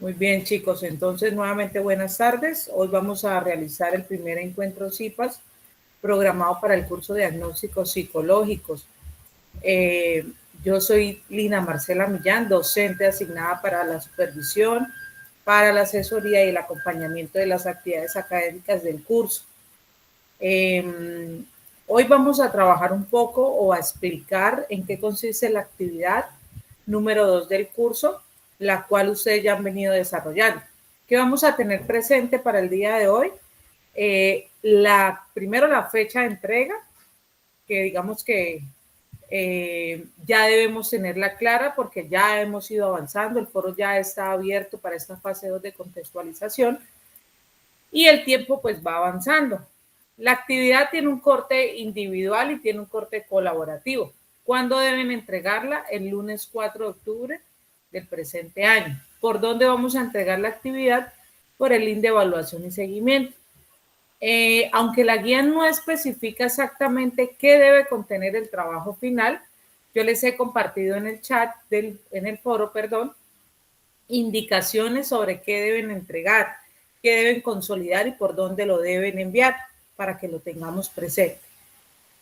Muy bien, chicos. Entonces, nuevamente, buenas tardes. Hoy vamos a realizar el primer encuentro CIPAS programado para el curso de diagnósticos psicológicos. Yo soy Lina Marcela Millán, docente asignada para la supervisión, para la asesoría y el acompañamiento de las actividades académicas del curso. Hoy vamos a trabajar un poco o a explicar en qué consiste la actividad número 2 del curso, la cual ustedes ya han venido desarrollando. ¿Qué vamos a tener presente para el día de hoy? Primero la fecha de entrega, que digamos que ya debemos tenerla clara porque ya hemos ido avanzando, el foro ya está abierto para esta fase 2 de contextualización y el tiempo pues va avanzando. La actividad tiene un corte individual y tiene un corte colaborativo. ¿Cuándo deben entregarla? El lunes 4 de octubre del presente año. ¿Por dónde vamos a entregar la actividad? Por el link de evaluación y seguimiento. Aunque la guía no especifica exactamente qué debe contener el trabajo final, yo les he compartido en el chat, en el foro, indicaciones sobre qué deben entregar, qué deben consolidar y por dónde lo deben enviar para que lo tengamos presente.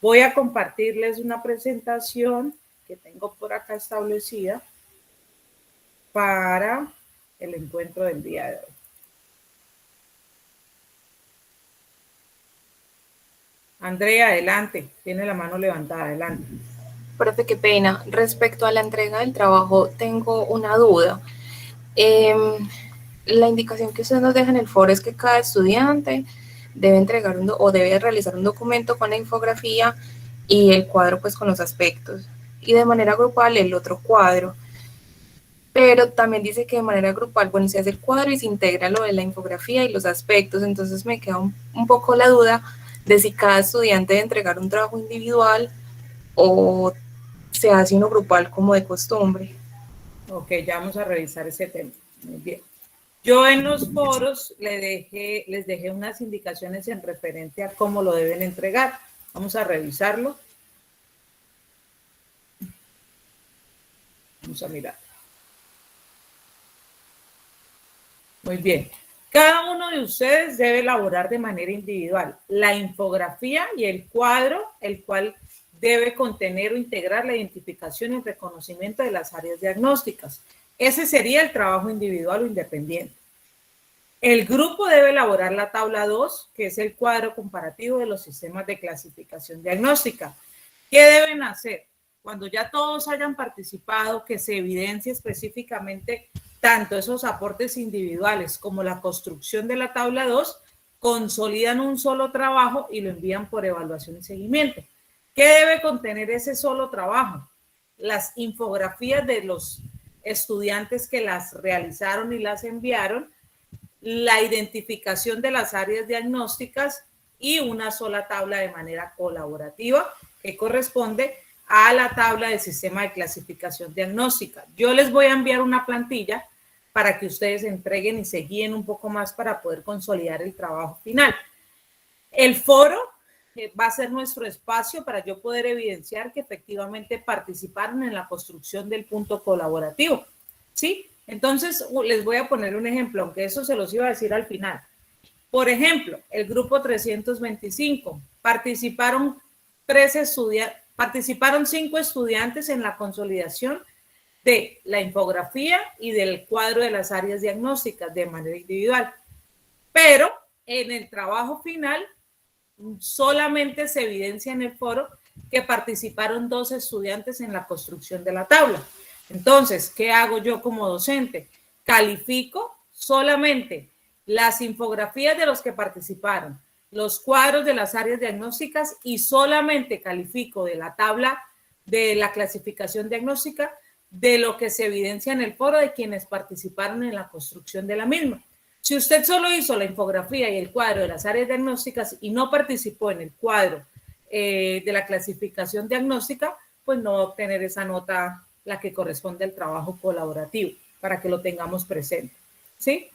Voy a compartirles una presentación que tengo por acá establecida para el encuentro del día de hoy. Andrea, adelante. Tiene la mano levantada, adelante. Profe, qué pena. Respecto a la entrega del trabajo, tengo una duda. La indicación que usted nos deja en el foro es que cada estudiante debe entregar o debe realizar un documento con la infografía y el cuadro pues con los aspectos. Y de manera grupal el otro cuadro. Pero también dice que de manera grupal, bueno, se hace el cuadro y se integra lo de la infografía y los aspectos. Entonces me queda un poco la duda de si cada estudiante debe entregar un trabajo individual o se hace uno grupal como de costumbre. Ok, ya vamos a revisar ese tema. Muy bien. Yo en los foros les dejé unas indicaciones en referente a cómo lo deben entregar. Vamos a revisarlo. Vamos a mirar. Muy bien. Cada uno de ustedes debe elaborar de manera individual la infografía y el cuadro, el cual debe contener o integrar la identificación y el reconocimiento de las áreas diagnósticas. Ese sería el trabajo individual o independiente. El grupo debe elaborar la tabla 2, que es el cuadro comparativo de los sistemas de clasificación diagnóstica. ¿Qué deben hacer? Cuando ya todos hayan participado, que se evidencie específicamente tanto esos aportes individuales como la construcción de la tabla 2, consolidan un solo trabajo y lo envían por evaluación y seguimiento. ¿Qué debe contener ese solo trabajo? Las infografías de los estudiantes que las realizaron y las enviaron, la identificación de las áreas diagnósticas y una sola tabla de manera colaborativa que corresponde a la tabla del sistema de clasificación diagnóstica. Yo les voy a enviar una plantilla para que ustedes entreguen y se guíen un poco más para poder consolidar el trabajo final. El foro va a ser nuestro espacio para yo poder evidenciar que efectivamente participaron en la construcción del punto colaborativo, ¿sí? Entonces, les voy a poner un ejemplo, aunque eso se los iba a decir al final. Por ejemplo, el grupo 325, participaron 5 estudiantes en la consolidación de la infografía y del cuadro de las áreas diagnósticas de manera individual. Pero en el trabajo final, solamente se evidencia en el foro que participaron 2 estudiantes en la construcción de la tabla. Entonces, ¿qué hago yo como docente? Califico solamente las infografías de los que participaron, los cuadros de las áreas diagnósticas y solamente califico de la tabla de la clasificación diagnóstica de lo que se evidencia en el foro de quienes participaron en la construcción de la misma. Si usted solo hizo la infografía y el cuadro de las áreas diagnósticas y no participó en el cuadro de la clasificación diagnóstica, pues no va a obtener esa nota, la que corresponde al trabajo colaborativo, para que lo tengamos presente, ¿sí?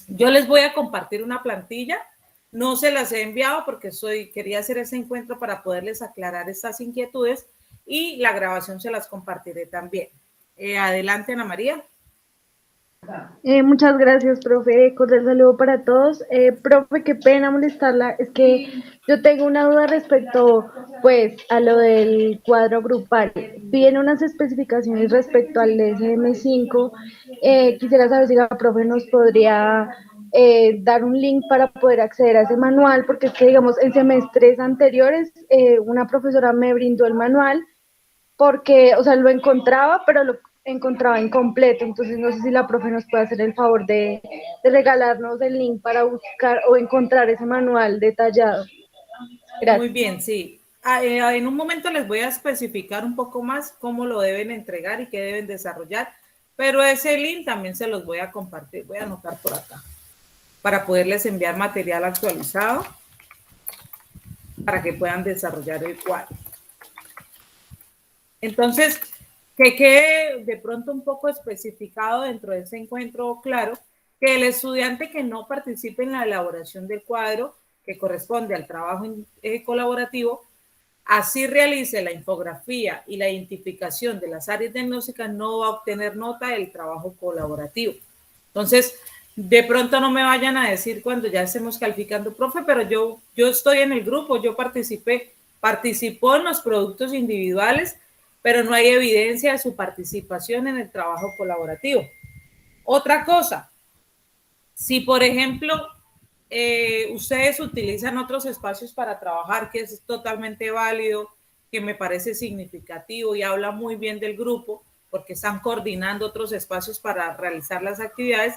Yo les voy a compartir una plantilla, no se las he enviado porque quería hacer ese encuentro para poderles aclarar estas inquietudes y la grabación se las compartiré también. Adelante, Ana María. Muchas gracias, profe. Cordial saludo para todos. Profe, qué pena molestarla. Es que yo tengo una duda respecto, pues, a lo del cuadro grupal. Piden unas especificaciones respecto al DSM-5. Quisiera saber si la profe nos podría dar un link para poder acceder a ese manual, porque es que, digamos, en semestres anteriores, una profesora me brindó el manual porque, o sea, lo encontraba, pero lo encontraba incompleto, entonces no sé si la profe nos puede hacer el favor de regalarnos el link para buscar o encontrar ese manual detallado. Muy Gracias. bien, sí. En un momento les voy a especificar un poco más cómo lo deben entregar y qué deben desarrollar, pero ese link también se los voy a compartir. Voy a anotar por acá para poderles enviar material actualizado para que puedan desarrollar el cuadro. Entonces, que quede de pronto un poco especificado dentro de ese encuentro claro que el estudiante que no participe en la elaboración del cuadro que corresponde al trabajo colaborativo, así realice la infografía y la identificación de las áreas diagnósticas, no va a obtener nota del trabajo colaborativo. Entonces, de pronto no me vayan a decir cuando ya estemos calificando, profe, pero yo estoy en el grupo, yo participó en los productos individuales, pero no hay evidencia de su participación en el trabajo colaborativo. Otra cosa, si por ejemplo ustedes utilizan otros espacios para trabajar, que es totalmente válido, que me parece significativo y habla muy bien del grupo, porque están coordinando otros espacios para realizar las actividades,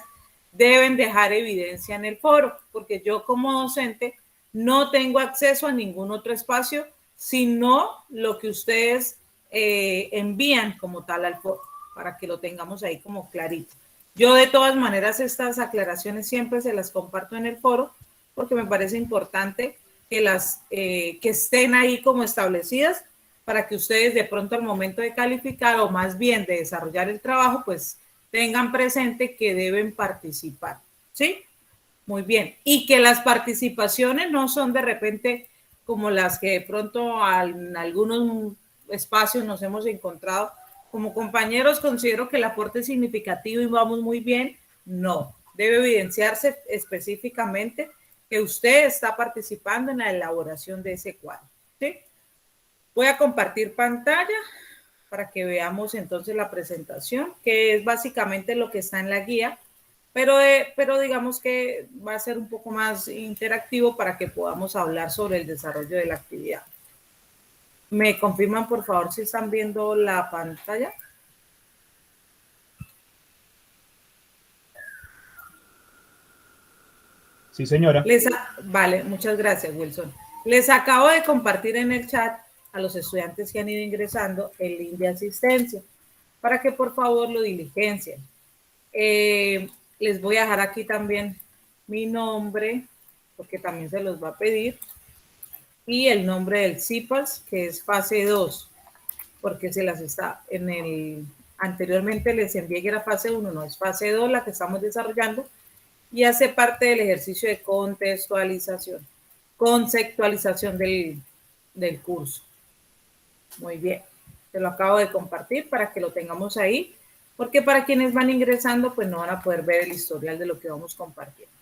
deben dejar evidencia en el foro, porque yo como docente no tengo acceso a ningún otro espacio, sino lo que ustedes envían como tal al foro, para que lo tengamos ahí como clarito. Yo de todas maneras estas aclaraciones siempre se las comparto en el foro porque me parece importante que que estén ahí como establecidas para que ustedes de pronto al momento de calificar o más bien de desarrollar el trabajo pues tengan presente que deben participar, ¿sí? Muy bien. Y que las participaciones no son de repente como las que de pronto en algunos espacios nos hemos encontrado. Como compañeros considero que el aporte es significativo y vamos muy bien. No, debe evidenciarse específicamente que usted está participando en la elaboración de ese cuadro, ¿sí? Voy a compartir pantalla para que veamos entonces la presentación, que es básicamente lo que está en la guía, pero digamos que va a ser un poco más interactivo para que podamos hablar sobre el desarrollo de la actividad. ¿Me confirman, por favor, si están viendo la pantalla? Sí, señora. Vale, muchas gracias, Wilson. Les acabo de compartir en el chat a los estudiantes que han ido ingresando el link de asistencia para que por favor lo diligencien. Les voy a dejar aquí también mi nombre, porque también se los va a pedir, y el nombre del CIPAS, que es fase 2, porque se las está anteriormente les envié que era fase 1, no, es fase 2 la que estamos desarrollando, y hace parte del ejercicio de conceptualización del curso. Muy bien, te lo acabo de compartir para que lo tengamos ahí, porque para quienes van ingresando, pues no van a poder ver el historial de lo que vamos compartiendo.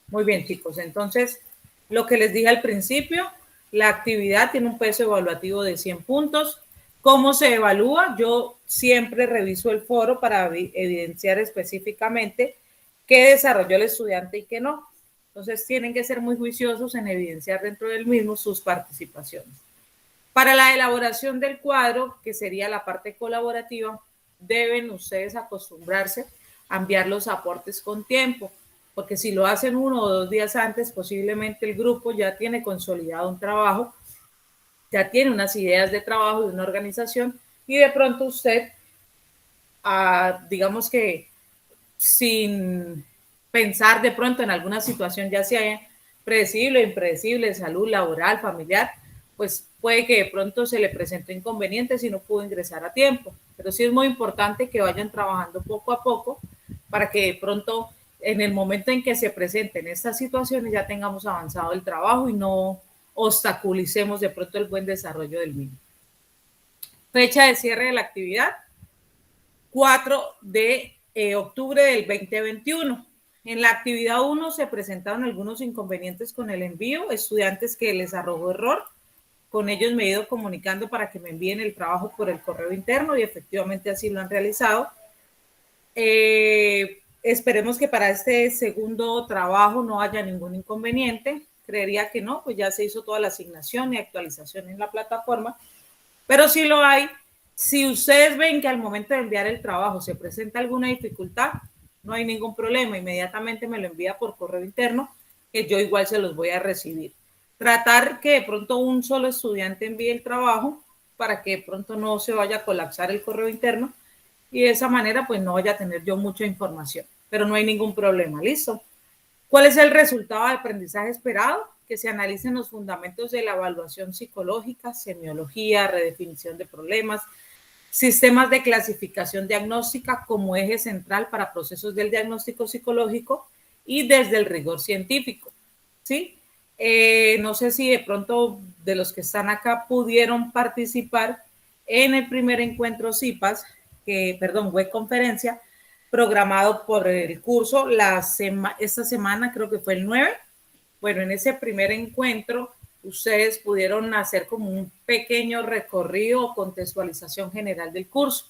Muy bien, chicos, entonces, lo que les dije al principio, la actividad tiene un peso evaluativo de 100 puntos. ¿Cómo se evalúa? Yo siempre reviso el foro para evidenciar específicamente qué desarrolló el estudiante y qué no. Entonces, tienen que ser muy juiciosos en evidenciar dentro del mismo sus participaciones. Para la elaboración del cuadro, que sería la parte colaborativa, deben ustedes acostumbrarse a enviar los aportes con tiempo, porque si lo hacen 1 o 2 días antes, posiblemente el grupo ya tiene consolidado un trabajo, ya tiene unas ideas de trabajo de una organización y de pronto usted, digamos que sin pensar de pronto en alguna situación, ya sea predecible o impredecible, de salud laboral, familiar, pues puede que de pronto se le presente inconveniente si no pudo ingresar a tiempo. Pero sí es muy importante que vayan trabajando poco a poco para que de pronto en el momento en que se presenten estas situaciones ya tengamos avanzado el trabajo y no obstaculicemos de pronto el buen desarrollo del mismo. Fecha de cierre de la actividad, 4 de octubre del 2021. En la actividad 1 se presentaron algunos inconvenientes con el envío, estudiantes que les arrojó error. Con ellos me he ido comunicando para que me envíen el trabajo por el correo interno y efectivamente así lo han realizado. Esperemos que para este segundo trabajo no haya ningún inconveniente. Creería que no, pues ya se hizo toda la asignación y actualización en la plataforma. Pero si lo hay, si ustedes ven que al momento de enviar el trabajo se presenta alguna dificultad, no hay ningún problema. Inmediatamente me lo envía por correo interno, que yo igual se los voy a recibir. Tratar que de pronto un solo estudiante envíe el trabajo para que de pronto no se vaya a colapsar el correo interno y de esa manera pues no vaya a tener yo mucha información, pero no hay ningún problema, ¿listo? ¿Cuál es el resultado de aprendizaje esperado? Que se analicen los fundamentos de la evaluación psicológica, semiología, redefinición de problemas, sistemas de clasificación diagnóstica como eje central para procesos del diagnóstico psicológico y desde el rigor científico, ¿sí? No sé si de pronto de los que están acá pudieron participar en el primer encuentro CIPAS, web conferencia, programado por el curso esta semana, creo que fue el 9. Bueno, en ese primer encuentro ustedes pudieron hacer como un pequeño recorrido o contextualización general del curso.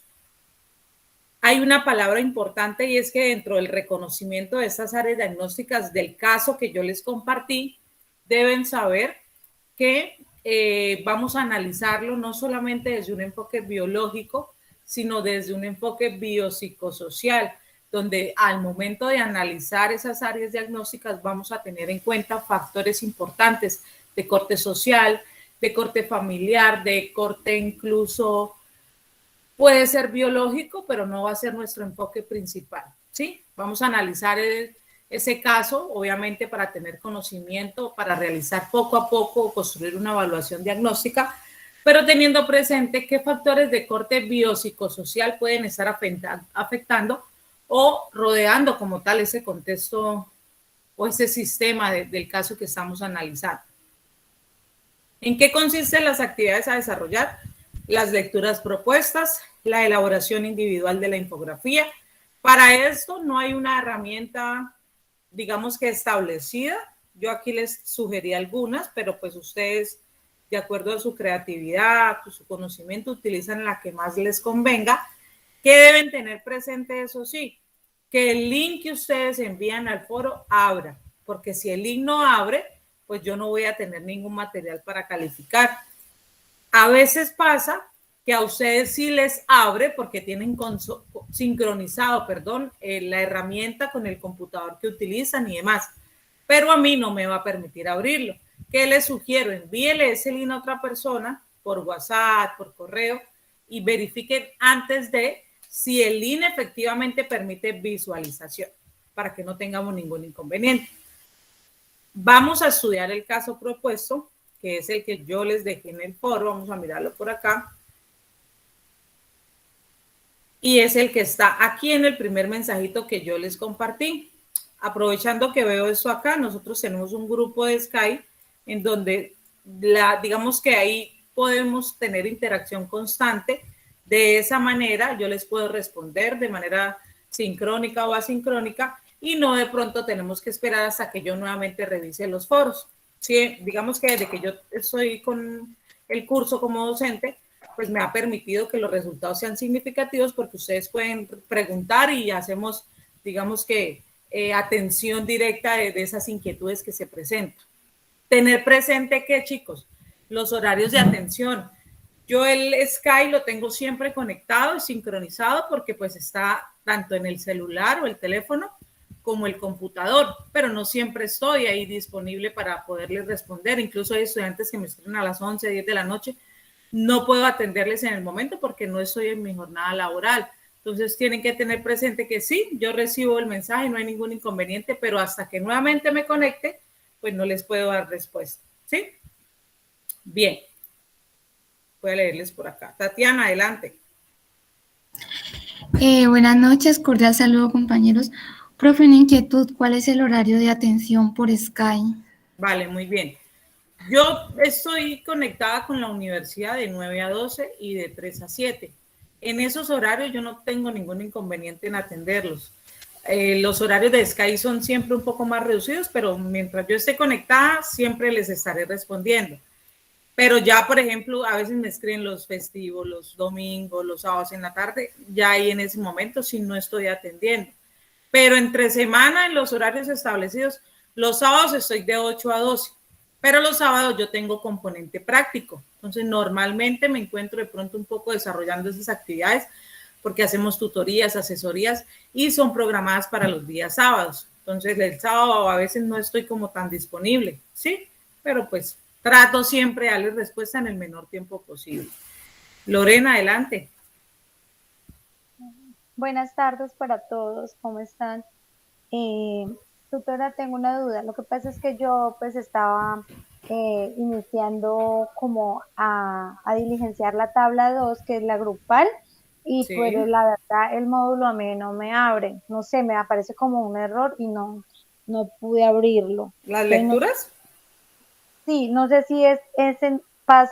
Hay una palabra importante y es que dentro del reconocimiento de estas áreas diagnósticas del caso que yo les compartí, deben saber que vamos a analizarlo no solamente desde un enfoque biológico, sino desde un enfoque biopsicosocial, donde al momento de analizar esas áreas diagnósticas vamos a tener en cuenta factores importantes de corte social, de corte familiar, de corte incluso puede ser biológico, pero no va a ser nuestro enfoque principal, ¿sí? Vamos a analizar ese caso, obviamente para tener conocimiento, para realizar poco a poco, construir una evaluación diagnóstica, pero teniendo presente qué factores de corte biopsicosocial pueden estar afectando o rodeando como tal ese contexto o ese sistema del caso que estamos analizando. ¿En qué consisten las actividades a desarrollar? Las lecturas propuestas, la elaboración individual de la infografía. Para esto no hay una herramienta, digamos que establecida. Yo aquí les sugerí algunas, pero pues ustedes, de acuerdo a su creatividad, a su conocimiento, utilizan la que más les convenga. ¿Qué deben tener presente? Eso sí, que el link que ustedes envían al foro abra, porque si el link no abre, pues yo no voy a tener ningún material para calificar. A veces pasa que a ustedes sí les abre porque tienen sincronizado, la herramienta con el computador que utilizan y demás, pero a mí no me va a permitir abrirlo. ¿Qué les sugiero? Envíele ese link a otra persona por WhatsApp, por correo y verifiquen antes de si el link efectivamente permite visualización para que no tengamos ningún inconveniente. Vamos a estudiar el caso propuesto, que es el que yo les dejé en el foro. Vamos a mirarlo por acá. Y es el que está aquí en el primer mensajito que yo les compartí. Aprovechando que veo eso acá, nosotros tenemos un grupo de Skype en donde digamos que ahí podemos tener interacción constante. De esa manera yo les puedo responder de manera sincrónica o asincrónica y no de pronto tenemos que esperar hasta que yo nuevamente revise los foros. Sí, digamos que desde que yo estoy con el curso como docente, pues me ha permitido que los resultados sean significativos porque ustedes pueden preguntar y hacemos, digamos que, atención directa de esas inquietudes que se presentan. Tener presente que, chicos, los horarios de atención. Yo el Skype lo tengo siempre conectado y sincronizado porque pues está tanto en el celular o el teléfono como el computador, pero no siempre estoy ahí disponible para poderles responder. Incluso hay estudiantes que me escriben a las 11, 10 de la noche. No puedo atenderles en el momento porque no estoy en mi jornada laboral. Entonces tienen que tener presente que sí, yo recibo el mensaje, no hay ningún inconveniente, pero hasta que nuevamente me conecte, pues no les puedo dar respuesta. ¿Sí? Bien. Voy a leerles por acá. Tatiana, adelante. Buenas noches, cordial saludo, compañeros. Profe, una inquietud, ¿cuál es el horario de atención por Skype? Vale, muy bien. Yo estoy conectada con la universidad de 9 a 12 y de 3 a 7. en esos horarios yo no tengo ningún inconveniente en atenderlos. Los horarios de Sky son siempre un poco más reducidos, pero mientras yo esté conectada, siempre les estaré respondiendo. Pero ya, por ejemplo, a veces me escriben los festivos, los domingos, los sábados en la tarde, ya ahí en ese momento sí no estoy atendiendo. Pero entre semana, en los horarios establecidos, los sábados estoy de 8 a 12, pero los sábados yo tengo componente práctico. Entonces, normalmente me encuentro de pronto un poco desarrollando esas actividades porque hacemos tutorías, asesorías y son programadas para los días sábados. Entonces, el sábado a veces no estoy como tan disponible, ¿sí? Pero pues trato siempre de darles respuesta en el menor tiempo posible. Lorena, adelante. Buenas tardes para todos, ¿cómo están? Tutora, tengo una duda. Lo que pasa es que yo pues estaba iniciando como a diligenciar la tabla 2, que es la grupal, y Sí. pues la verdad el módulo a mí no me abre, no sé, me aparece como un error y no pude abrirlo. ¿Las Entonces, lecturas? sí, no sé si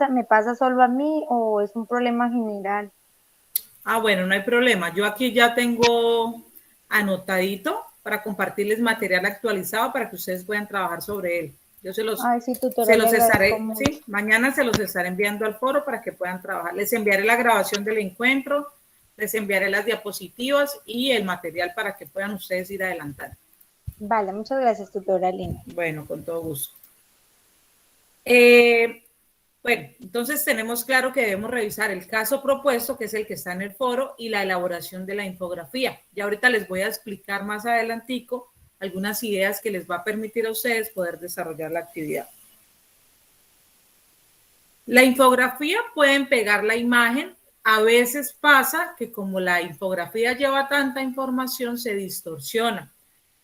me pasa solo a mí o es un problema general. Ah, bueno, no hay problema. Yo aquí ya tengo anotadito para compartirles material actualizado para que ustedes puedan trabajar sobre él. Yo Ay, sí, se tutora, le los agradezco estaré, mucho. sí, mañana se los estaré enviando al foro para que puedan trabajar. Les enviaré la grabación del encuentro, les enviaré las diapositivas y el material para que puedan ustedes ir adelantando. Vale, muchas gracias, tutora Lina. Bueno, con todo gusto. Bueno, entonces tenemos claro que debemos revisar el caso propuesto, que es el que está en el foro, y la elaboración de la infografía. Y ahorita les voy a explicar más adelantico algunas ideas que les va a permitir a ustedes poder desarrollar la actividad. La infografía pueden pegar la imagen. A veces pasa que como la infografía lleva tanta información, se distorsiona.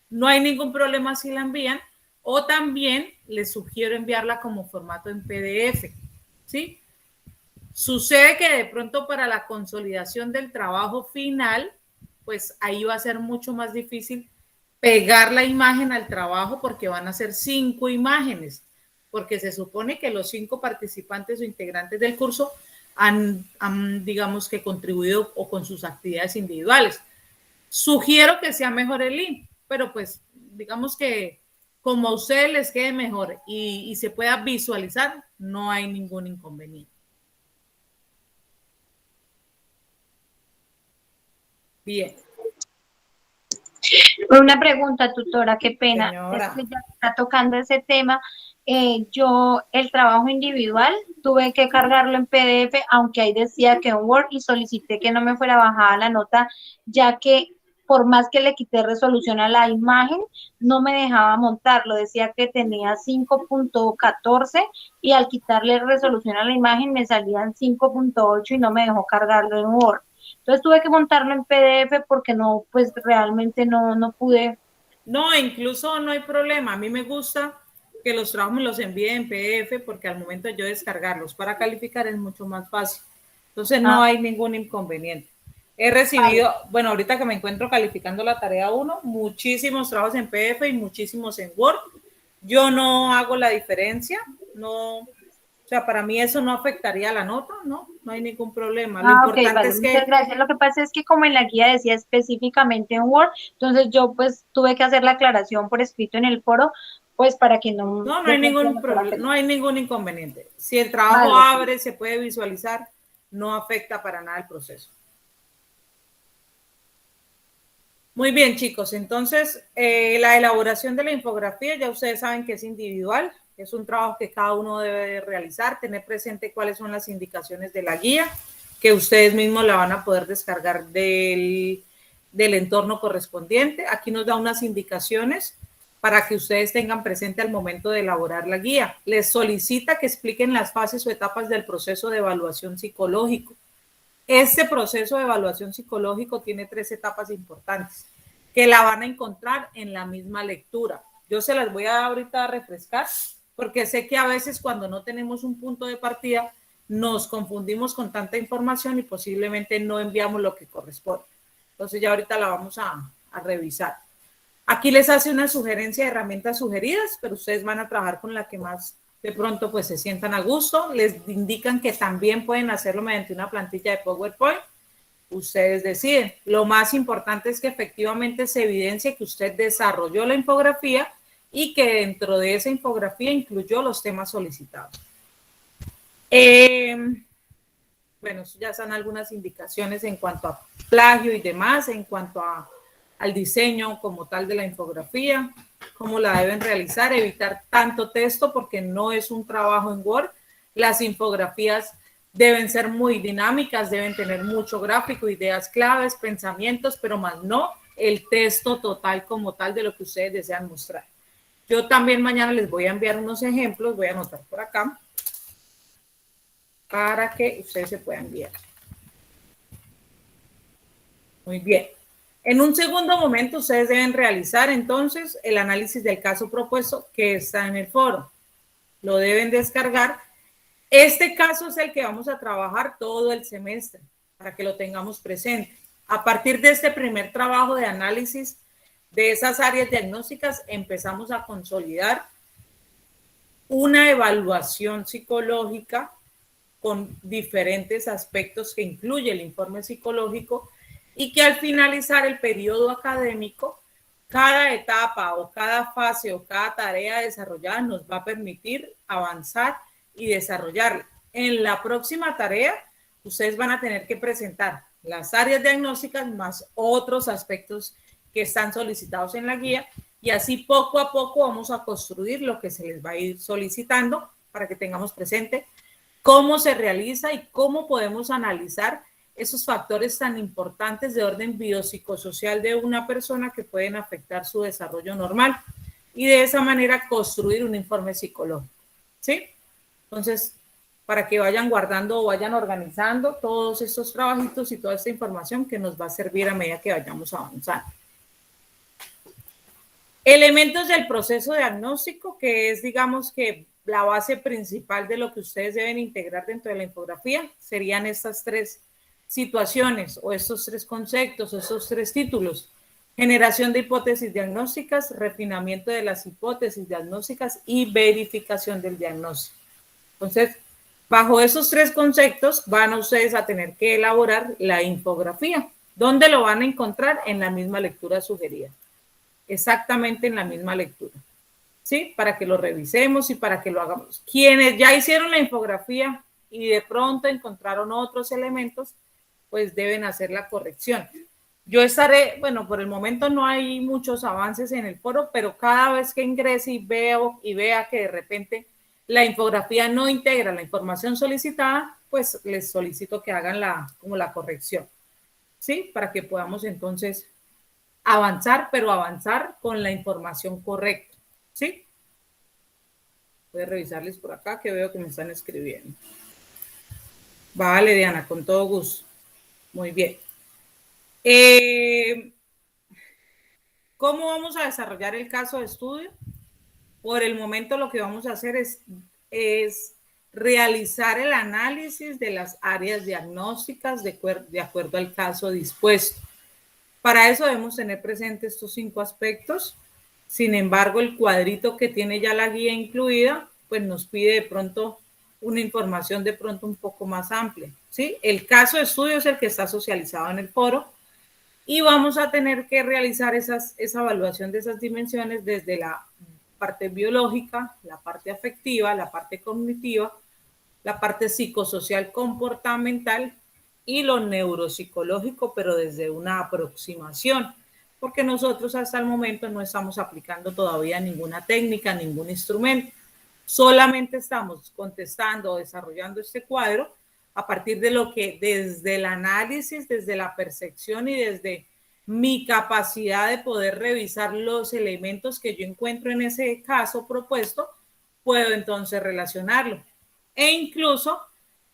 No hay ningún problema si la envían, o también les sugiero enviarla como formato en PDF, ¿sí? Sucede que de pronto para la consolidación del trabajo final, pues ahí va a ser mucho más difícil pegar la imagen al trabajo porque van a ser 5 imágenes, porque se supone que los 5 participantes o integrantes del curso han, digamos que contribuido o con sus actividades individuales. Sugiero que sea mejor el link, pero pues digamos que como a ustedes les quede mejor y se pueda visualizar, no hay ningún inconveniente. Bien. Una pregunta, tutora, qué pena. Señora. Es que ya está tocando ese tema. Yo el trabajo individual tuve que cargarlo en PDF, aunque ahí decía que en Word, y solicité que no me fuera bajada la nota, ya que por más que le quité resolución a la imagen, no me dejaba montarlo. Decía que tenía 5.14 y al quitarle resolución a la imagen me salían 5.8 y no me dejó cargarlo en Word. Entonces tuve que montarlo en PDF porque no, pues realmente no pude. No, incluso no hay problema. A mí me gusta que los trabajos me los envíe en PDF porque al momento de yo descargarlos para calificar es mucho más fácil. Entonces no hay ningún inconveniente. He recibido, bueno, ahorita que me encuentro calificando la tarea 1, muchísimos trabajos en PDF y muchísimos en Word. Yo no hago la diferencia, no, o sea, para mí eso no afectaría la nota, no hay ningún problema. Lo importante Vale, es muchas que gracias. Lo que pasa es que como en la guía decía específicamente en Word, entonces yo pues tuve que hacer la aclaración por escrito en el foro, pues para que no no de hay pronto ningún no fuera problema, no hay ningún inconveniente. Si el trabajo Vale. abre, se puede visualizar, no afecta para nada el proceso. Muy bien, chicos. Entonces, la elaboración de la infografía, ya ustedes saben que es individual, es un trabajo que cada uno debe realizar, tener presente cuáles son las indicaciones de la guía, que ustedes mismos la van a poder descargar del entorno correspondiente. Aquí nos da unas indicaciones para que ustedes tengan presente al momento de elaborar la guía. Les solicita que expliquen las fases o etapas del proceso de evaluación psicológico. Este proceso de evaluación psicológico tiene 3 etapas importantes que la van a encontrar en la misma lectura. Yo se las voy a ahorita refrescar porque sé que a veces cuando no tenemos un punto de partida nos confundimos con tanta información y posiblemente no enviamos lo que corresponde. Entonces ya ahorita la vamos a revisar. Aquí les hace una sugerencia de herramientas sugeridas, pero ustedes van a trabajar con la que más de pronto pues se sientan a gusto. Les indican que también pueden hacerlo mediante una plantilla de PowerPoint ustedes deciden. Lo más importante es que efectivamente se evidencie que usted desarrolló la infografía y que dentro de esa infografía incluyó los temas solicitados. Bueno, ya son algunas indicaciones en cuanto a plagio y demás, en cuanto al diseño como tal de la infografía, cómo la deben realizar, evitar tanto texto porque no es un trabajo en Word. Las infografías deben ser muy dinámicas, deben tener mucho gráfico, ideas claves, pensamientos, pero más no el texto total como tal de lo que ustedes desean mostrar. Yo también mañana les voy a enviar unos ejemplos, voy a anotar por acá, para que ustedes se puedan guiar. Muy bien. En un segundo momento, ustedes deben realizar entonces el análisis del caso propuesto que está en el foro. Lo deben descargar. Este caso es el que vamos a trabajar todo el semestre, para que lo tengamos presente. A partir de este primer trabajo de análisis de esas áreas diagnósticas, empezamos a consolidar una evaluación psicológica con diferentes aspectos que incluye el informe psicológico y que al finalizar el periodo académico, cada etapa o cada fase o cada tarea desarrollada nos va a permitir avanzar y desarrollarla. En la próxima tarea, ustedes van a tener que presentar las áreas diagnósticas más otros aspectos que están solicitados en la guía y así poco a poco vamos a construir lo que se les va a ir solicitando para que tengamos presente cómo se realiza y cómo podemos analizar esos factores tan importantes de orden biopsicosocial de una persona que pueden afectar su desarrollo normal y de esa manera construir un informe psicológico, ¿sí? Entonces, para que vayan guardando o vayan organizando todos estos trabajitos y toda esta información que nos va a servir a medida que vayamos avanzando. Elementos del proceso diagnóstico, que es, digamos, que la base principal de lo que ustedes deben integrar dentro de la infografía, serían estas tres situaciones o estos tres conceptos, estos tres títulos: generación de hipótesis diagnósticas, refinamiento de las hipótesis diagnósticas y verificación del diagnóstico. Entonces, bajo esos tres conceptos van ustedes a tener que elaborar la infografía. ¿Dónde lo van a encontrar? En la misma lectura sugerida. Exactamente en la misma lectura, ¿sí? Para que lo revisemos y para que lo hagamos. Quienes ya hicieron la infografía y de pronto encontraron otros elementos, pues deben hacer la corrección. Yo estaré, bueno, por el momento no hay muchos avances en el foro, pero cada vez que ingrese y vea que de repente la infografía no integra la información solicitada, pues les solicito que hagan como la corrección, ¿sí? Para que podamos entonces avanzar, pero avanzar con la información correcta, ¿sí? Voy a revisarles por acá que veo que me están escribiendo. Vale, Diana, con todo gusto. Muy bien. ¿Cómo vamos a desarrollar el caso de estudio? Por el momento lo que vamos a hacer es realizar el análisis de las áreas diagnósticas de acuerdo al caso dispuesto. Para eso debemos tener presentes estos 5 aspectos. Sin embargo, el cuadrito que tiene ya la guía incluida, pues nos pide de pronto una información de pronto un poco más amplia, ¿sí? El caso de estudio es el que está socializado en el foro y vamos a tener que realizar esa evaluación de esas dimensiones desde la parte biológica, la parte afectiva, la parte cognitiva, la parte psicosocial comportamental y lo neuropsicológico, pero desde una aproximación, porque nosotros hasta el momento no estamos aplicando todavía ninguna técnica, ningún instrumento, solamente estamos contestando o desarrollando este cuadro a partir de lo que desde el análisis, desde la percepción y desde mi capacidad de poder revisar los elementos que yo encuentro en ese caso propuesto, puedo entonces relacionarlo. E incluso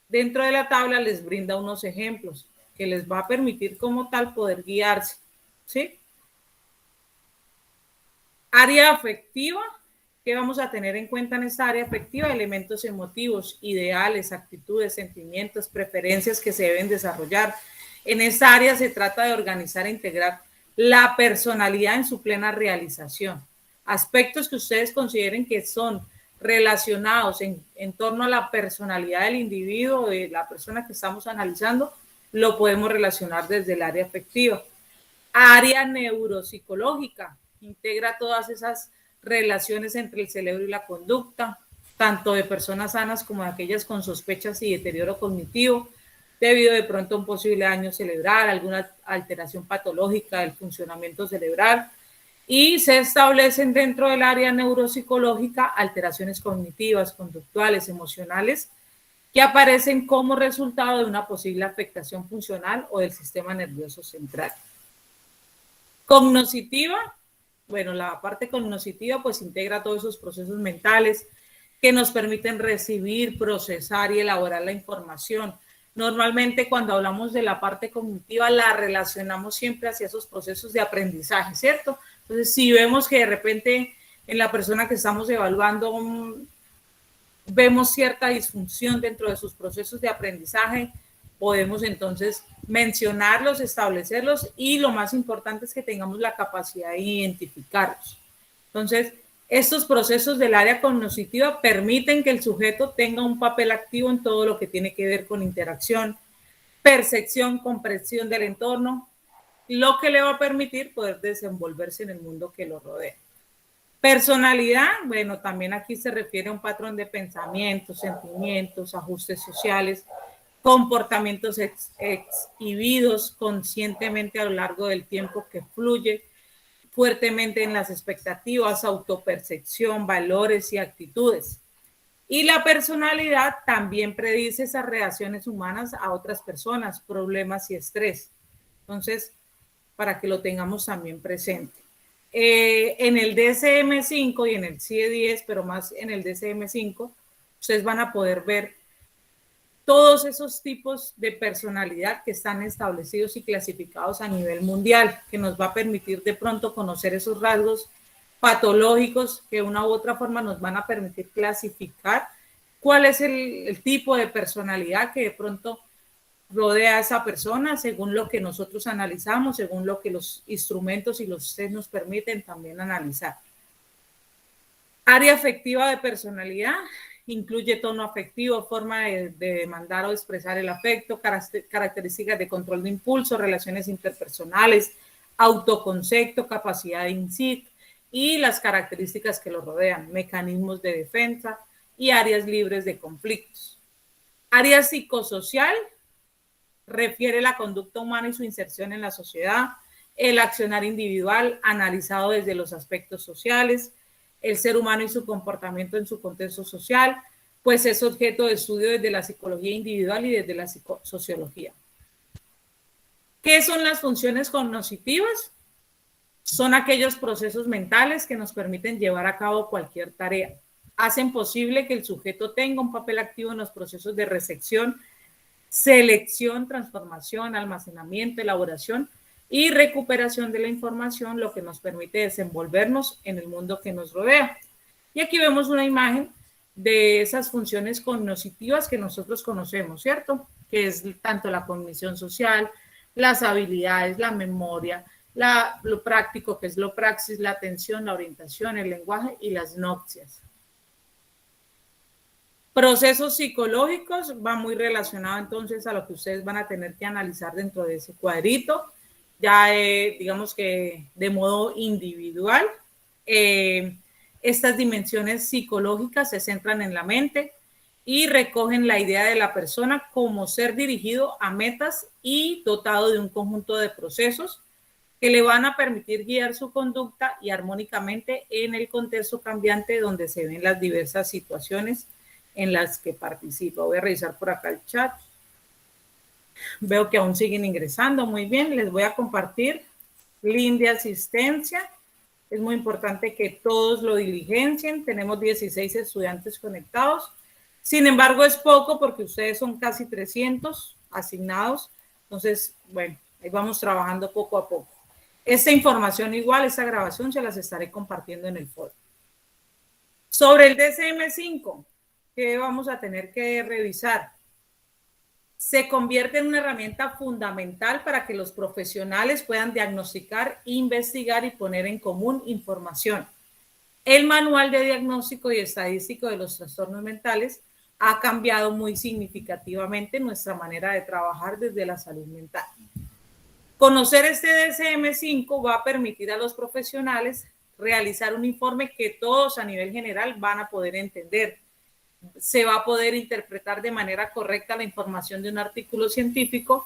dentro de la tabla les brinda unos ejemplos que les va a permitir como tal poder guiarse, ¿sí? Área afectiva. ¿Qué vamos a tener en cuenta en esta área afectiva? Elementos emotivos, ideales, actitudes, sentimientos, preferencias que se deben desarrollar. En esta área se trata de organizar e integrar la personalidad en su plena realización. Aspectos que ustedes consideren que son relacionados en torno a la personalidad del individuo, de la persona que estamos analizando, lo podemos relacionar desde el área afectiva. Área neuropsicológica, integra todas esas relaciones entre el cerebro y la conducta, tanto de personas sanas como de aquellas con sospechas y deterioro cognitivo, debido de pronto a un posible daño cerebral, alguna alteración patológica del funcionamiento cerebral, y se establecen dentro del área neuropsicológica alteraciones cognitivas, conductuales, emocionales, que aparecen como resultado de una posible afectación funcional o del sistema nervioso central. Cognoscitiva, bueno, la parte cognoscitiva pues integra todos esos procesos mentales que nos permiten recibir, procesar y elaborar la información. Normalmente cuando hablamos de la parte cognitiva la relacionamos siempre hacia esos procesos de aprendizaje, ¿cierto? Entonces, si vemos que de repente en la persona que estamos evaluando vemos cierta disfunción dentro de sus procesos de aprendizaje, podemos entonces mencionarlos, establecerlos y lo más importante es que tengamos la capacidad de identificarlos. Entonces, estos procesos del área cognitiva permiten que el sujeto tenga un papel activo en todo lo que tiene que ver con interacción, percepción, comprensión del entorno, lo que le va a permitir poder desenvolverse en el mundo que lo rodea. Personalidad, bueno, también aquí se refiere a un patrón de pensamientos, sentimientos, ajustes sociales, comportamientos exhibidos conscientemente a lo largo del tiempo que fluye fuertemente en las expectativas, autopercepción, valores y actitudes. Y la personalidad también predice esas reacciones humanas a otras personas, problemas y estrés. Entonces, para que lo tengamos también presente. En el DSM-5 y en el CIE-10, pero más en el DSM-5, ustedes van a poder ver todos esos tipos de personalidad que están establecidos y clasificados a nivel mundial, que nos va a permitir de pronto conocer esos rasgos patológicos que de una u otra forma nos van a permitir clasificar cuál es el tipo de personalidad que de pronto rodea a esa persona según lo que nosotros analizamos, según lo que los instrumentos y los test nos permiten también analizar. Área afectiva de personalidad incluye tono afectivo, forma de demandar o expresar el afecto, características de control de impulso, relaciones interpersonales, autoconcepto, capacidad de insight y las características que lo rodean, mecanismos de defensa y áreas libres de conflictos. Área psicosocial refiere la conducta humana y su inserción en la sociedad, el accionar individual analizado desde los aspectos sociales, el ser humano y su comportamiento en su contexto social, pues es objeto de estudio desde la psicología individual y desde la sociología. ¿Qué son las funciones cognitivas? Son aquellos procesos mentales que nos permiten llevar a cabo cualquier tarea. Hacen posible que el sujeto tenga un papel activo en los procesos de recepción, selección, transformación, almacenamiento, elaboración y recuperación de la información, lo que nos permite desenvolvernos en el mundo que nos rodea. Y aquí vemos una imagen de esas funciones cognitivas que nosotros conocemos, ¿cierto? Que es tanto la cognición social, las habilidades, la memoria, lo práctico, que es lo praxis, la atención, la orientación, el lenguaje y las nopcias. Procesos psicológicos va muy relacionado entonces a lo que ustedes van a tener que analizar dentro de ese cuadrito, ya digamos que de modo individual. Estas dimensiones psicológicas se centran en la mente y recogen la idea de la persona como ser dirigido a metas y dotado de un conjunto de procesos que le van a permitir guiar su conducta y armónicamente en el contexto cambiante donde se ven las diversas situaciones en las que participa. Voy a revisar por acá el chat. Veo que aún siguen ingresando. Muy bien, les voy a compartir link de asistencia. Es muy importante que todos lo diligencien. Tenemos 16 estudiantes conectados. Sin embargo, es poco porque ustedes son casi 300 asignados. Entonces, bueno, ahí vamos trabajando poco a poco. Esta información igual, esta grabación se las estaré compartiendo en el foro. Sobre el DSM-5, ¿qué vamos a tener que revisar? Se convierte en una herramienta fundamental para que los profesionales puedan diagnosticar, investigar y poner en común información. El Manual de Diagnóstico y Estadístico de los Trastornos Mentales ha cambiado muy significativamente nuestra manera de trabajar desde la salud mental. Conocer este DSM-5 va a permitir a los profesionales realizar un informe que todos a nivel general van a poder entender. Se va a poder interpretar de manera correcta la información de un artículo científico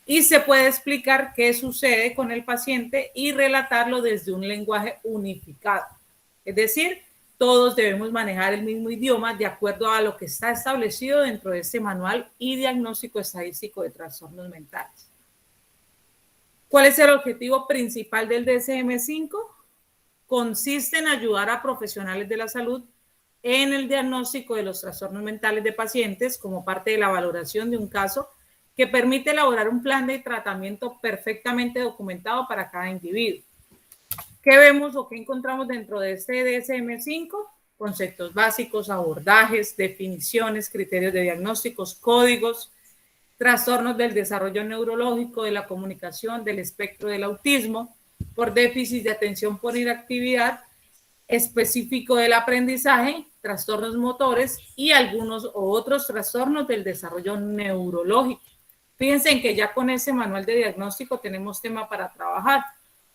y se puede explicar qué sucede con el paciente y relatarlo desde un lenguaje unificado. Es decir, todos debemos manejar el mismo idioma de acuerdo a lo que está establecido dentro de este manual y diagnóstico estadístico de trastornos mentales. ¿Cuál es el objetivo principal del DSM-5? Consiste en ayudar a profesionales de la salud en el diagnóstico de los trastornos mentales de pacientes como parte de la valoración de un caso que permite elaborar un plan de tratamiento perfectamente documentado para cada individuo. ¿Qué vemos o qué encontramos dentro de este DSM-5? Conceptos básicos, abordajes, definiciones, criterios de diagnósticos, códigos, trastornos del desarrollo neurológico, de la comunicación, del espectro del autismo, por déficit de atención por inactividad, específico del aprendizaje, trastornos motores y algunos o otros trastornos del desarrollo neurológico. Fíjense en que ya con ese manual de diagnóstico tenemos tema para trabajar.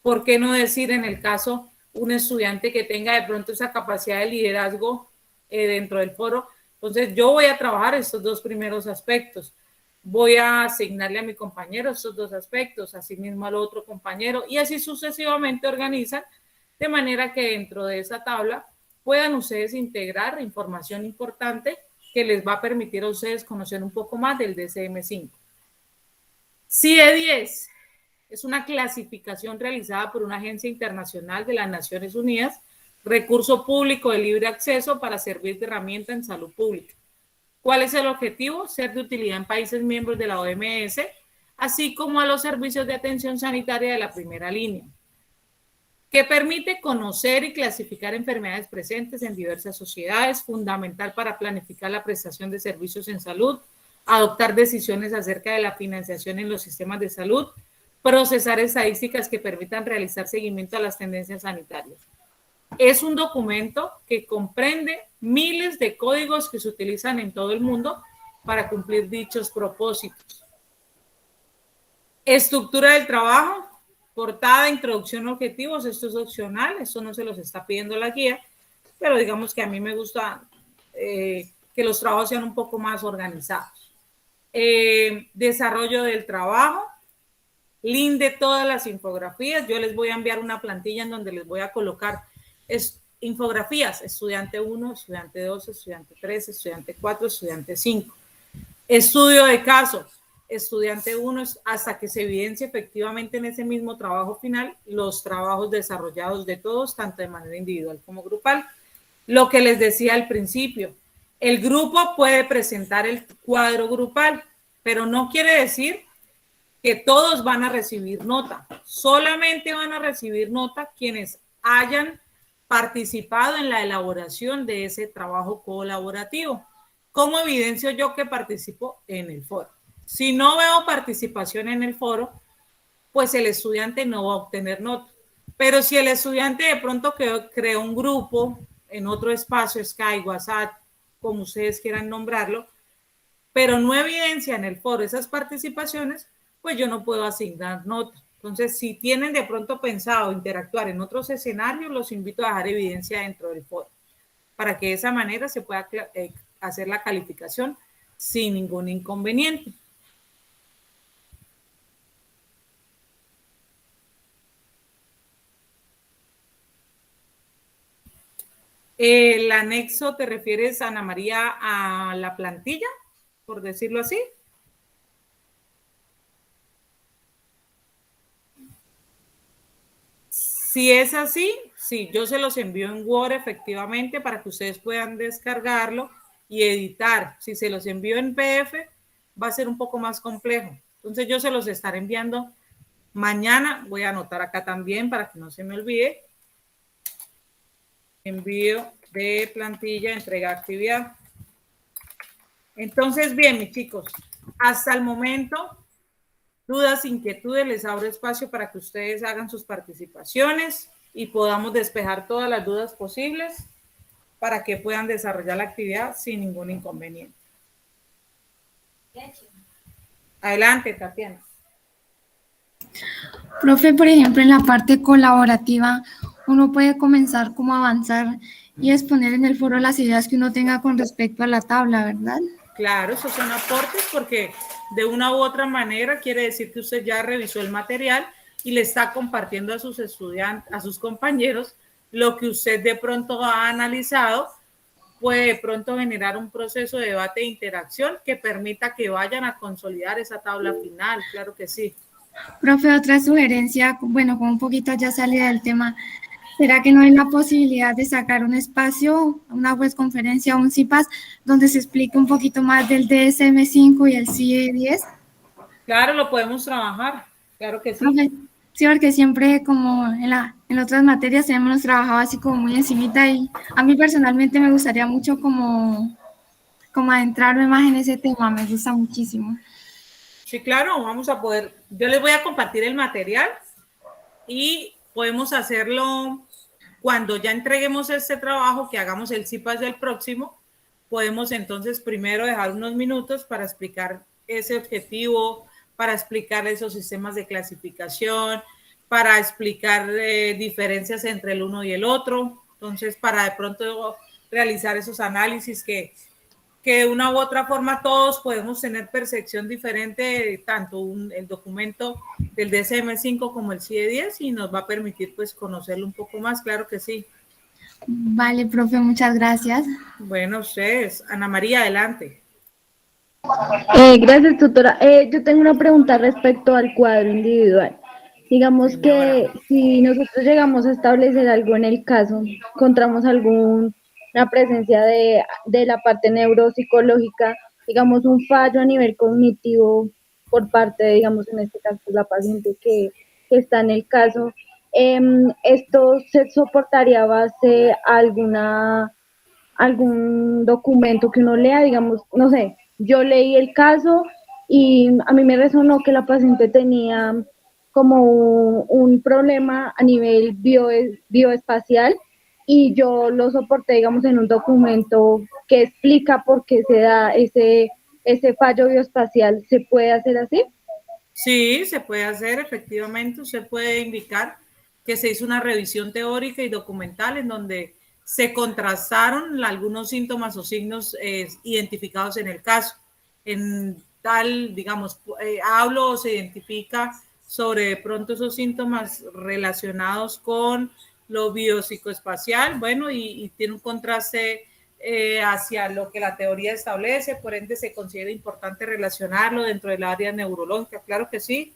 ¿Por qué no decir en el caso un estudiante que tenga de pronto esa capacidad de liderazgo dentro del foro? Entonces yo voy a trabajar estos dos primeros aspectos. Voy a asignarle a mi compañero estos dos aspectos, así mismo al otro compañero y así sucesivamente organizan de manera que dentro de esa tabla puedan ustedes integrar información importante que les va a permitir a ustedes conocer un poco más del DSM-5. CIE-10 es una clasificación realizada por una agencia internacional de las Naciones Unidas, recurso público de libre acceso para servir de herramienta en salud pública. ¿Cuál es el objetivo? Ser de utilidad en países miembros de la OMS, así como a los servicios de atención sanitaria de la primera línea, que permite conocer y clasificar enfermedades presentes en diversas sociedades, fundamental para planificar la prestación de servicios en salud, adoptar decisiones acerca de la financiación en los sistemas de salud, procesar estadísticas que permitan realizar seguimiento a las tendencias sanitarias. Es un documento que comprende miles de códigos que se utilizan en todo el mundo para cumplir dichos propósitos. Estructura del trabajo, portada, introducción, objetivos, esto es opcional, esto no se los está pidiendo la guía, pero digamos que a mí me gusta que los trabajos sean un poco más organizados. Desarrollo del trabajo, link de todas las infografías. Yo les voy a enviar una plantilla en donde les voy a colocar infografías, estudiante 1, estudiante 2, estudiante 3, estudiante 4, estudiante 5. Estudio de caso, estudiante 1, hasta que se evidencie efectivamente en ese mismo trabajo final los trabajos desarrollados de todos, tanto de manera individual como grupal. Lo que les decía al principio, el grupo puede presentar el cuadro grupal, pero no quiere decir que todos van a recibir nota. Solamente van a recibir nota quienes hayan participado en la elaboración de ese trabajo colaborativo. ¿Cómo evidencio yo que participo en el foro? Si no veo participación en el foro, pues el estudiante no va a obtener nota. Pero si el estudiante de pronto creó un grupo en otro espacio, Skype, WhatsApp, como ustedes quieran nombrarlo, pero no evidencia en el foro esas participaciones, pues yo no puedo asignar nota. Entonces, si tienen de pronto pensado interactuar en otros escenarios, los invito a dejar evidencia dentro del foro, para que de esa manera se pueda hacer la calificación sin ningún inconveniente. El anexo, ¿te refieres, Ana María, a la plantilla, por decirlo así? Si es así, sí, yo se los envío en Word efectivamente para que ustedes puedan descargarlo y editar. Si se los envío en PDF, va a ser un poco más complejo. Entonces yo se los estaré enviando mañana. Voy a anotar acá también para que no se me olvide. Envío de plantilla, entrega actividad. Entonces, bien, mis chicos, hasta el momento, dudas, inquietudes, les abro espacio para que ustedes hagan sus participaciones y podamos despejar todas las dudas posibles para que puedan desarrollar la actividad sin ningún inconveniente. Adelante, Tatiana. Profe, por ejemplo, en la parte colaborativa, uno puede comenzar como a avanzar y exponer en el foro las ideas que uno tenga con respecto a la tabla, ¿verdad? Claro, esos son aportes porque de una u otra manera quiere decir que usted ya revisó el material y le está compartiendo a sus estudiantes, a sus compañeros, lo que usted de pronto ha analizado, puede de pronto generar un proceso de debate e interacción que permita que vayan a consolidar esa tabla final, claro que sí. Profe, otra sugerencia, bueno, con un poquito ya salida del tema, ¿será que no hay la posibilidad de sacar un espacio, una web conferencia, un CIPAS, donde se explique un poquito más del DSM-5 y el CIE-10? Claro, lo podemos trabajar, claro que sí. Profe, sí, porque siempre como en otras materias hemos trabajado así como muy encimita y a mí personalmente me gustaría mucho como adentrarme más en ese tema, me gusta muchísimo. Sí, claro, vamos a poder, yo les voy a compartir el material y podemos hacerlo cuando ya entreguemos este trabajo, que hagamos el CIPAS del próximo, podemos entonces primero dejar unos minutos para explicar ese objetivo, para explicar esos sistemas de clasificación, para explicar diferencias entre el uno y el otro, entonces para de pronto realizar esos análisis que de una u otra forma todos podemos tener percepción diferente, tanto el documento del DSM-5 como el CIE-10 y nos va a permitir pues conocerlo un poco más, claro que sí. Vale, profe, muchas gracias. Bueno, ustedes, Ana María, adelante. Gracias, tutora. Yo tengo una pregunta respecto al cuadro individual. Digamos Señora. que si nosotros llegamos a establecer algo en el caso, encontramos alguna presencia de la parte neuropsicológica, digamos un fallo a nivel cognitivo por parte de, digamos, en este caso, la paciente que está en el caso, ¿esto se soportaría a base a algún documento que uno lea? Digamos, no sé, yo leí el caso y a mí me resonó que la paciente tenía como un problema a nivel bioespacial y yo lo soporté, digamos, en un documento que explica por qué se da ese fallo bioespacial. ¿Se puede hacer así? Sí, se puede hacer, efectivamente, usted puede indicar que se hizo una revisión teórica y documental en donde se contrastaron algunos síntomas o signos identificados en el caso. En tal, digamos, hablo o se identifica sobre de pronto esos síntomas relacionados con lo biopsicoespacial, bueno, y tiene un contraste hacia lo que la teoría establece, por ende se considera importante relacionarlo dentro del área neurológica, claro que sí,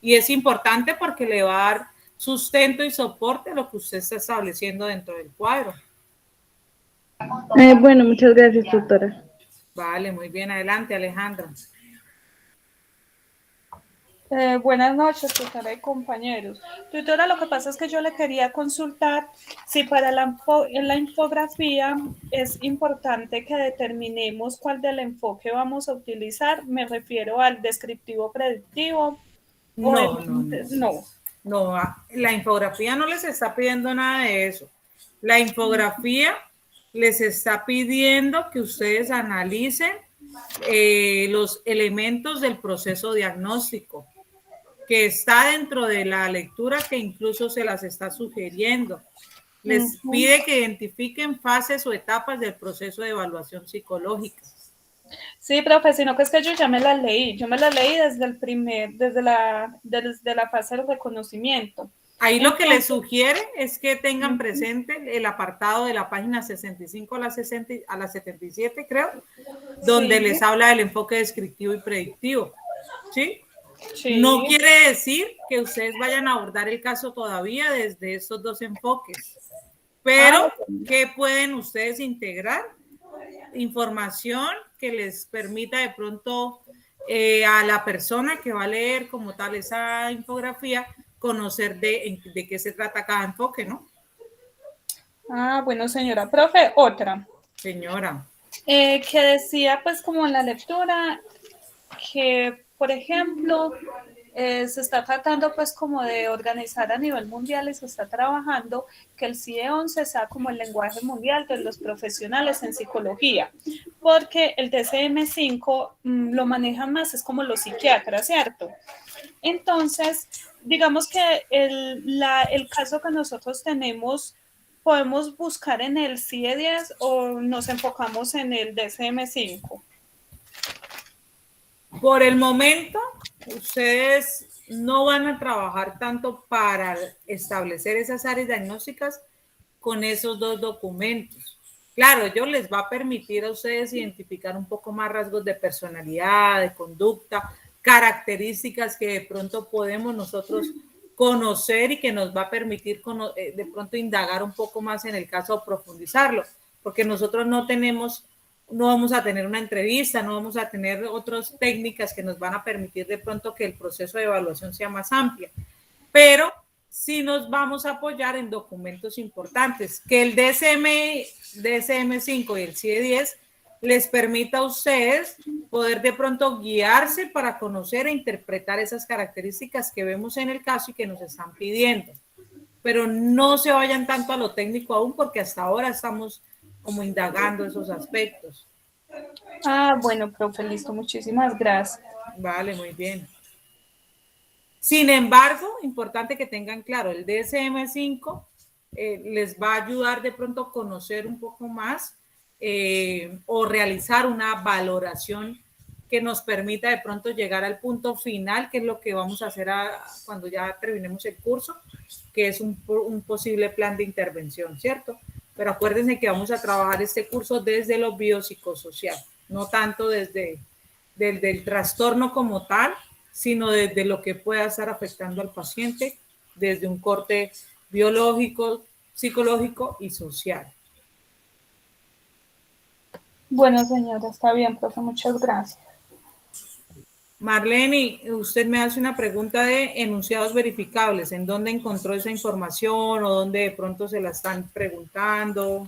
y es importante porque le va a dar sustento y soporte a lo que usted está estableciendo dentro del cuadro. Bueno, muchas gracias, doctora. Vale, muy bien, adelante, Alejandra. Buenas noches, tutora y compañeros. Tutora, lo que pasa es que yo le quería consultar si para la infografía es importante que determinemos cuál del enfoque vamos a utilizar. Me refiero al descriptivo predictivo. No, la infografía no les está pidiendo nada de eso. La infografía les está pidiendo que ustedes analicen los elementos del proceso diagnóstico, que está dentro de la lectura que incluso se las está sugiriendo. Les pide que identifiquen fases o etapas del proceso de evaluación psicológica. Sí, profe, sino que es que yo ya me las leí. Yo me las leí desde la fase del reconocimiento. Ahí lo que les sugiere es que tengan presente el apartado de la página 65 a la 77, creo, donde les habla del enfoque descriptivo y predictivo. ¿Sí? Sí. No quiere decir que ustedes vayan a abordar el caso todavía desde estos dos enfoques, pero que pueden ustedes integrar información que les permita de pronto a la persona que va a leer como tal esa infografía conocer de qué se trata cada enfoque, ¿no? Bueno, señora. Profe, otra. Señora. Que decía, pues, como en la lectura, que, por ejemplo, se está tratando pues como de organizar a nivel mundial y se está trabajando que el CIE-11 sea como el lenguaje mundial de los profesionales en psicología, porque el DSM-5 lo manejan más, es como los psiquiatras, ¿cierto? Entonces, digamos que el caso que nosotros tenemos, podemos buscar en el CIE-10 o nos enfocamos en el DSM-5. Por el momento, ustedes no van a trabajar tanto para establecer esas áreas diagnósticas con esos dos documentos. Claro, ello les va a permitir a ustedes identificar un poco más rasgos de personalidad, de conducta, características que de pronto podemos nosotros conocer y que nos va a permitir de pronto indagar un poco más en el caso o profundizarlo, porque nosotros no vamos a tener una entrevista, no vamos a tener otras técnicas que nos van a permitir de pronto que el proceso de evaluación sea más amplio, pero sí nos vamos a apoyar en documentos importantes, que el DSM-5 y el CIE-10 les permita a ustedes poder de pronto guiarse para conocer e interpretar esas características que vemos en el caso y que nos están pidiendo. Pero no se vayan tanto a lo técnico aún, porque hasta ahora estamos como indagando esos aspectos. Bueno, profe, listo, muchísimas gracias. Vale, muy bien. Sin embargo, importante que tengan claro, el DSM-5 les va a ayudar de pronto a conocer un poco más o realizar una valoración que nos permita de pronto llegar al punto final, que es lo que vamos a hacer cuando ya terminemos el curso, que es un posible plan de intervención, ¿cierto? Pero acuérdense que vamos a trabajar este curso desde lo biopsicosocial, no tanto desde el trastorno como tal, sino desde lo que pueda estar afectando al paciente desde un corte biológico, psicológico y social. Bueno, señora, está bien, profe, muchas gracias. Marlene, usted me hace una pregunta de enunciados verificables. ¿En dónde encontró esa información o dónde de pronto se la están preguntando?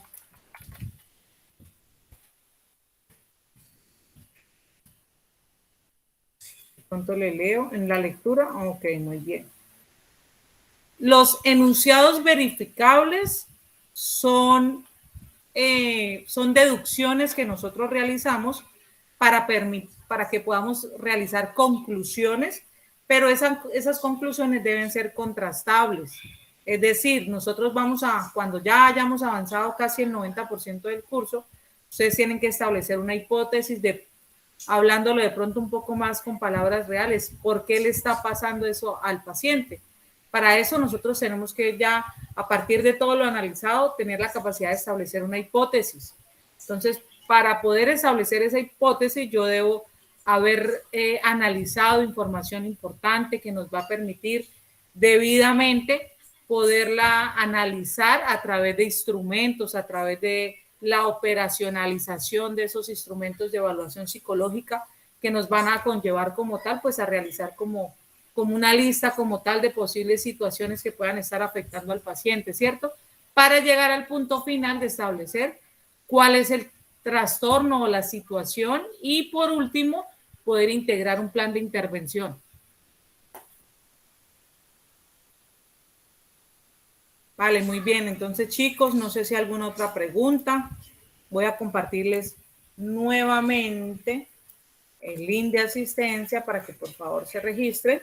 De pronto le leo en la lectura. Ok, muy bien. Los enunciados verificables son deducciones que nosotros realizamos para que podamos realizar conclusiones, pero esas conclusiones deben ser contrastables. Es decir, nosotros cuando ya hayamos avanzado casi el 90% del curso, ustedes tienen que establecer una hipótesis hablándolo de pronto un poco más con palabras reales. ¿Por qué le está pasando eso al paciente? Para eso nosotros tenemos que ya, a partir de todo lo analizado, tener la capacidad de establecer una hipótesis. Entonces, para poder establecer esa hipótesis, yo debo haber analizado información importante que nos va a permitir debidamente poderla analizar a través de instrumentos, a través de la operacionalización de esos instrumentos de evaluación psicológica que nos van a conllevar como tal, pues a realizar como una lista como tal de posibles situaciones que puedan estar afectando al paciente, ¿cierto? Para llegar al punto final de establecer cuál es el trastorno o la situación y por último poder integrar un plan de intervención. Vale, muy bien. Entonces, chicos, no sé si hay alguna otra pregunta. Voy a compartirles nuevamente el link de asistencia para que por favor se registren.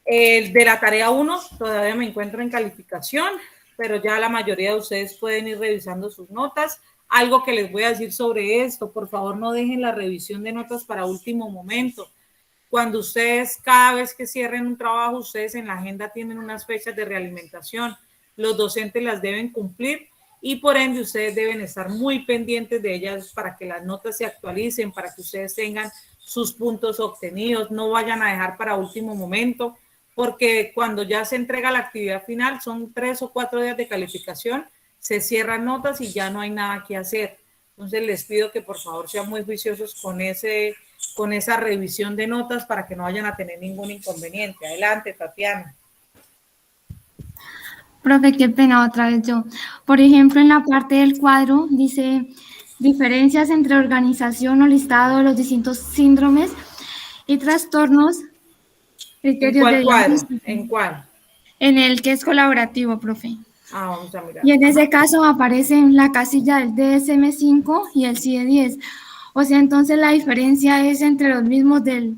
El de la tarea 1 todavía me encuentro en calificación, pero ya la mayoría de ustedes pueden ir revisando sus notas. Algo que les voy a decir sobre esto, por favor no dejen la revisión de notas para último momento. Cuando ustedes, cada vez que cierren un trabajo, ustedes en la agenda tienen unas fechas de realimentación. Los docentes las deben cumplir y por ende ustedes deben estar muy pendientes de ellas para que las notas se actualicen, para que ustedes tengan sus puntos obtenidos, no vayan a dejar para último momento, porque cuando ya se entrega la actividad final, son 3 o 4 días de calificación, se cierran notas y ya no hay nada que hacer. Entonces les pido que por favor sean muy juiciosos con esa revisión de notas para que no vayan a tener ningún inconveniente. Adelante, Tatiana. Profe, qué pena otra vez yo. Por ejemplo, en la parte del cuadro dice diferencias entre organización o listado de los distintos síndromes y trastornos criterios cuál de cuadro? diagnóstico. ¿En cuál? En el que es colaborativo, profe. Vamos a mirar. Y en ese caso aparece en la casilla del DSM-5 y el CIE-10. O sea, entonces la diferencia es entre los mismos del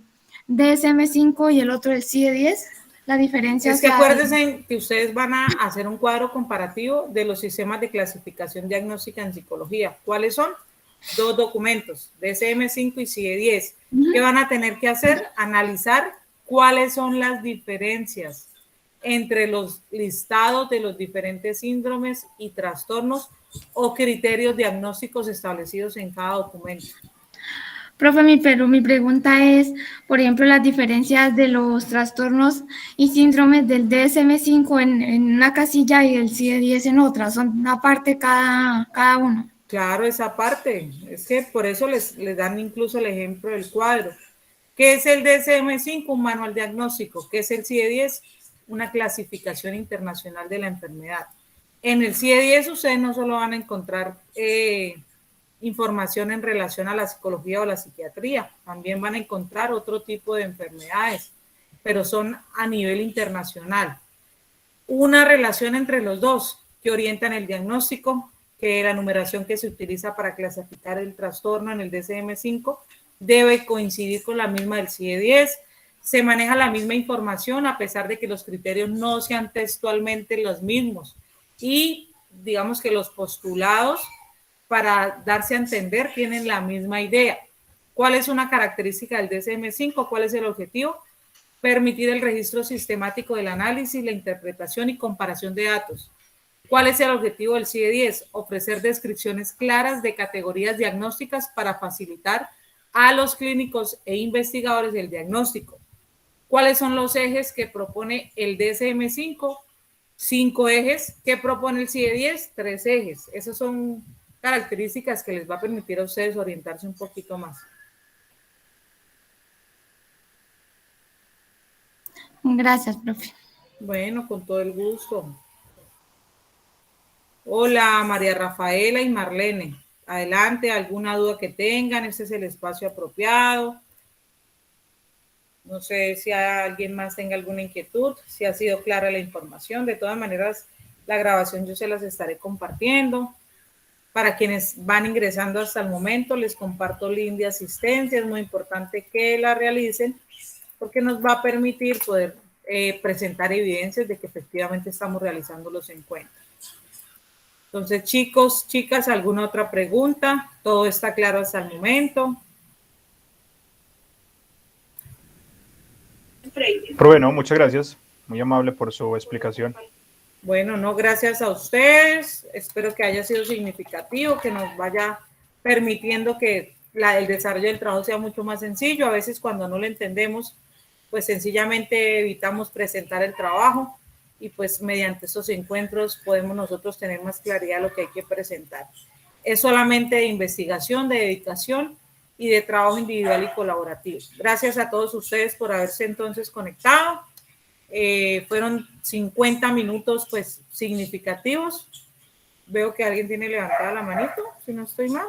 DSM-5 y el otro del CIE-10. La diferencia, Es o que sea, acuérdense que ustedes van a hacer un cuadro comparativo de los sistemas de clasificación diagnóstica en psicología. ¿Cuáles son? 2 documentos, DSM-5 y CIE-10. ¿Qué van a tener que hacer? Analizar cuáles son las diferencias entre los listados de los diferentes síndromes y trastornos o criterios diagnósticos establecidos en cada documento. profe, mi pregunta es, por ejemplo, las diferencias de los trastornos y síndromes del DSM-5 en una casilla y del CIE-10 en otra, son aparte cada uno. Claro, esa parte. Es que por eso les dan incluso el ejemplo del cuadro. ¿Qué es el DSM-5? Un manual diagnóstico. ¿Qué es el CIE-10? Una clasificación internacional de la enfermedad. En el CIE-10 ustedes no solo van a encontrar información en relación a la psicología o la psiquiatría, también van a encontrar otro tipo de enfermedades, pero son a nivel internacional. Una relación entre los dos que orientan el diagnóstico, que la numeración que se utiliza para clasificar el trastorno en el DSM-5 debe coincidir con la misma del CIE-10. Se maneja la misma información a pesar de que los criterios no sean textualmente los mismos. Y digamos que los postulados para darse a entender tienen la misma idea. ¿Cuál es una característica del DSM-5? ¿Cuál es el objetivo? Permitir el registro sistemático del análisis, la interpretación y comparación de datos. ¿Cuál es el objetivo del CIE-10? Ofrecer descripciones claras de categorías diagnósticas para facilitar a los clínicos e investigadores el diagnóstico. ¿Cuáles son los ejes que propone el DSM-5? 5 ejes. ¿Qué propone el CIE-10? 3 ejes. Esas son características que les va a permitir a ustedes orientarse un poquito más. Gracias, profe. Bueno, con todo el gusto. Hola, María Rafaela y Marlene. Adelante, alguna duda que tengan, este es el espacio apropiado. No sé si alguien más tenga alguna inquietud, si ha sido clara la información. De todas maneras, la grabación yo se las estaré compartiendo. Para quienes van ingresando hasta el momento, les comparto link de asistencia. Es muy importante que la realicen porque nos va a permitir poder presentar evidencias de que efectivamente estamos realizando los encuentros. Entonces, chicos, chicas, ¿alguna otra pregunta? ¿Todo está claro hasta el momento? Profe, no, muchas gracias. Muy amable por su explicación. Bueno, no, gracias a ustedes. Espero que haya sido significativo, que nos vaya permitiendo que el desarrollo del trabajo sea mucho más sencillo. A veces cuando no lo entendemos, pues sencillamente evitamos presentar el trabajo y pues mediante esos encuentros podemos nosotros tener más claridad de lo que hay que presentar. Es solamente de investigación, de dedicación y de trabajo individual y colaborativo. Gracias a todos ustedes por haberse entonces conectado. Fueron 50 minutos pues significativos. Veo que alguien tiene levantada la manito, si no estoy mal.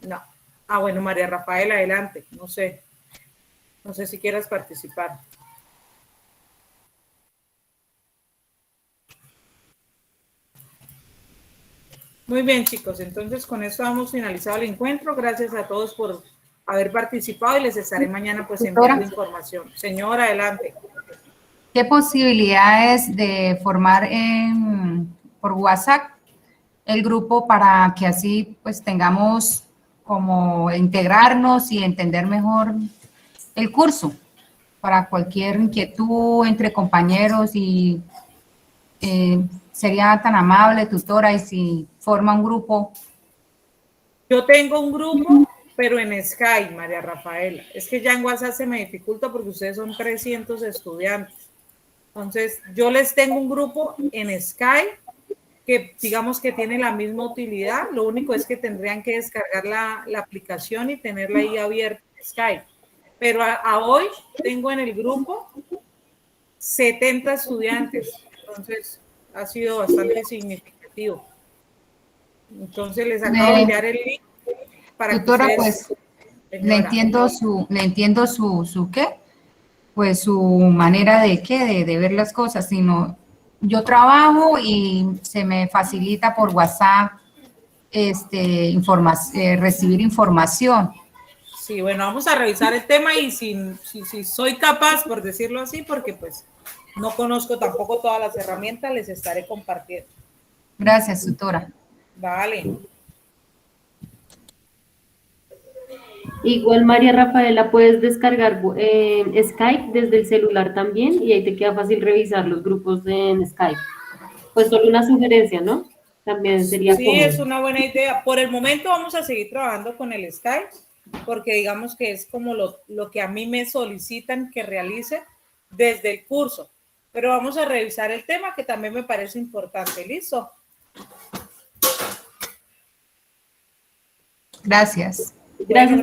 No. Ah, bueno, María Rafaela, adelante. No sé si quieras participar. Muy bien, chicos, entonces con esto hemos finalizado el encuentro. Gracias a todos por haber participado y les estaré mañana pues enviando información. Señora, adelante. ¿Qué posibilidades de formar por WhatsApp el grupo para que así pues tengamos como integrarnos y entender mejor el curso para cualquier inquietud entre compañeros y sería tan amable, tutora, y si forma un grupo? Yo tengo un grupo, pero en Skype, María Rafaela. Es que ya en WhatsApp se me dificulta porque ustedes son 300 estudiantes. Entonces, yo les tengo un grupo en Skype que digamos que tiene la misma utilidad. Lo único es que tendrían que descargar la aplicación y tenerla ahí abierta en Skype. Pero a hoy tengo en el grupo 70 estudiantes. Entonces, ha sido bastante significativo. Entonces, les acabo de enviar el link para tutora, que ustedes... pues, le entiendo su ¿qué? pues su manera de qué, de ver las cosas, sino yo trabajo y se me facilita por WhatsApp recibir información. Sí, bueno, vamos a revisar el tema y si soy capaz, por decirlo así, porque pues no conozco tampoco todas las herramientas, les estaré compartiendo. Gracias, tutora. Vale. Igual, María Rafaela, puedes descargar Skype desde el celular también y ahí te queda fácil revisar los grupos en Skype. Pues solo una sugerencia, ¿no? También sería Sí, cómodo. es una buena idea. Por el momento vamos a seguir trabajando con el Skype, porque digamos que es como lo que a mí me solicitan que realice desde el curso. Pero vamos a revisar el tema que también me parece importante. ¿Listo? Gracias. Bueno,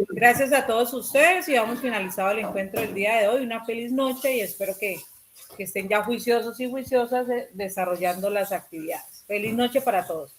gracias a todos ustedes y hemos finalizado el encuentro del día de hoy. Una feliz noche y espero que estén ya juiciosos y juiciosas desarrollando las actividades. Feliz noche para todos.